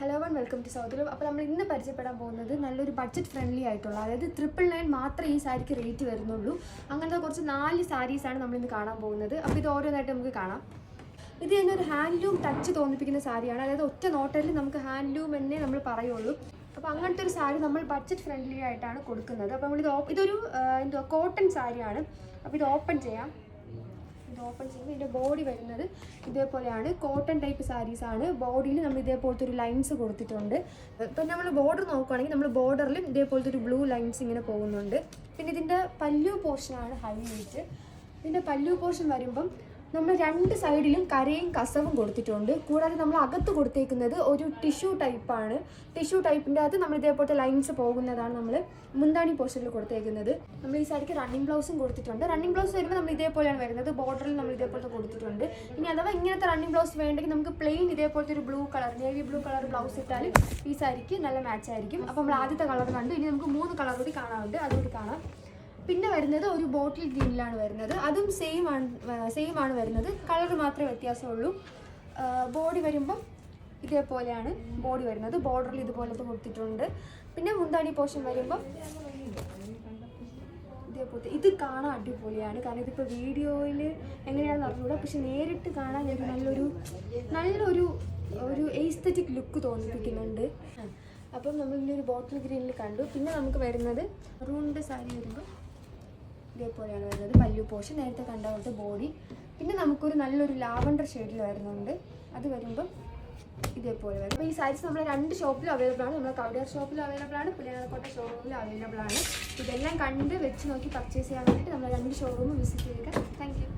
Hello and welcome to South Love. അപ്പോൾ നമ്മൾ ഇന്ന് പരിചയപ്പെടാൻ പോകുന്നത് നല്ലൊരു ബഡ്ജറ്റ് ഫ്രണ്ട്ലി ആയിട്ടുള്ള, അതായത് 999 മാത്രമേ ഈ സാരിക്ക് റേറ്റ് വരുന്നുള്ളൂ. അങ്ങനത്തെ കുറച്ച് 4 സാരീസാണ് നമ്മളിന്ന് കാണാൻ പോകുന്നത്. അപ്പോൾ ഇത് ഓരോന്നായിട്ട് നമുക്ക് കാണാം. ഇത് തന്നെ ഒരു ഹാൻഡ്ലൂം ടച്ച് തോന്നിപ്പിക്കുന്ന സാരിയാണ്. അതായത് ഒറ്റ നോട്ടത്തിൽ നമുക്ക് ഹാൻഡ്ലൂം എന്നേ നമ്മൾ പറയുള്ളൂ. അപ്പോൾ അങ്ങനത്തെ ഒരു സാരി നമ്മൾ ബഡ്ജറ്റ് ഫ്രണ്ട്ലി ആയിട്ടാണ് കൊടുക്കുന്നത്. അപ്പോൾ ഇതൊരു കോട്ടൺ സാരിയാണ്. അപ്പോൾ ഇത് ഓപ്പൺ ചെയ്യാം. ഓപ്പൺ ചെയ്യുമ്പോൾ ഇതിൻ്റെ ബോഡി വരുന്നത് ഇതേപോലെയാണ്. കോട്ടൺ ടൈപ്പ് സാരീസാണ്. ബോഡിയിൽ നമ്മൾ ഇതേപോലത്തെ ഒരു ലൈൻസ് കൊടുത്തിട്ടുണ്ട്. ഇപ്പം നമ്മൾ ബോർഡർ നോക്കുകയാണെങ്കിൽ നമ്മൾ ബോർഡറിലും ഇതേപോലത്തെ ഒരു ബ്ലൂ ലൈൻസ് ഇങ്ങനെ പോകുന്നുണ്ട്. പിന്നെ ഇതിൻ്റെ പല്ലു പോർഷനാണ് ഹൈലൈറ്റ്. ഇതിൻ്റെ പല്ലു പോർഷൻ വരുമ്പം നമ്മൾ 2 സൈഡിലും കരയും കസവും കൊടുത്തിട്ടുണ്ട്. കൂടാതെ നമ്മൾ അകത്ത് കൊടുത്തേക്കുന്നത് ഒരു ടിഷ്യൂ ടൈപ്പാണ്. ടിഷ്യൂ ടൈപ്പിൻ്റെ അകത്ത് നമ്മൾ ഇതേപോലത്തെ ലൈൻസ് പോകുന്നതാണ് നമ്മൾ മുന്താണി പോർഷനിൽ കൊടുത്തേക്കുന്നത്. നമ്മൾ ഈ സാരിക്ക് റണ്ണിങ് ബ്ലൗസും കൊടുത്തിട്ടുണ്ട്. റണ്ണിങ് ബ്ലൗസ് വരുമ്പോൾ നമ്മൾ ഇതേപോലെയാണ് വരുന്നത്. ബോർഡറിൽ നമ്മൾ ഇതേപോലത്തെ കൊടുത്തിട്ടുണ്ട്. ഇനി അഥവാ ഇങ്ങനത്തെ റണ്ണിങ് ബ്ലൗസ് വേണ്ടെങ്കിൽ നമുക്ക് പ്ലെയിൻ ഇതേപോലത്തെ ഒരു blue colour, navy blue colour blouse ഇട്ടാലും ഈ സാരിക്ക് നല്ല മാച്ച് ആയിരിക്കും. അപ്പോൾ നമ്മൾ ആദ്യത്തെ കളർ കണ്ടു. ഇനി നമുക്ക് 3 കളർ കൂടി കാണാറുണ്ട്, അതുകൂടി കാണാം. പിന്നെ വരുന്നത് ഒരു ബോട്ടിൽ ഗ്രീനിലാണ് വരുന്നത്. അതും സെയിം ആണ് വരുന്നത്. കളർ മാത്രമേ വ്യത്യാസമുള്ളൂ. ബോഡി വരുമ്പം ഇതേപോലെയാണ് ബോഡി വരുന്നത്. ബോർഡറിൽ ഇതുപോലത്തെ കൊടുത്തിട്ടുണ്ട്. പിന്നെ മുന്താണി പോർഷൻ വരുമ്പം ഇതേപോലത്തെ. ഇത് കാണാൻ അടിപൊളിയാണ്. കാരണം ഇതിപ്പോൾ വീഡിയോയിൽ എങ്ങനെയാണെന്ന് അറിഞ്ഞൂടാ, പക്ഷെ നേരിട്ട് കാണാൻ നല്ലൊരു എസ്തെറ്റിക് ലുക്ക് തോന്നിപ്പിക്കുന്നുണ്ട്. അപ്പം നമ്മൾ ഇന്നൊരു ബോട്ടിൽ ഗ്രീനിൽ കണ്ടു. പിന്നെ നമുക്ക് വരുന്നത് റൂണിൻ്റെ സാരി വരുമ്പോൾ ഇതേപോലെയാണ് വരുന്നത്. പല്ലു പോർഷൻ നേരത്തെ കണ്ട പോലത്തെ ബോഡി. പിന്നെ നമുക്കൊരു നല്ലൊരു ലാവണ്ടർ ഷെയ്ഡിൽ വരുന്നുണ്ട്. അത് വരുമ്പം ഇതേപോലെ വരും. അപ്പോൾ ഈ സാരീസ് നമ്മൾ 2 ഷോപ്പിലും അവൈലബിൾ ആണ്. നമ്മൾ കവടിയാർ ഷോപ്പിലും അവൈലബിൾ ആണ്, പുലിയനക്കോട്ട ഷോറൂമിലും അവൈലബിൾ ആണ്. ഇതെല്ലാം കണ്ട് വെച്ച് നോക്കി പർച്ചേസ് ചെയ്യാൻ വേണ്ടിയിട്ട് നമ്മൾ 2 ഷോറൂമും വിസിറ്റ് ചെയ്യുക. Thank you.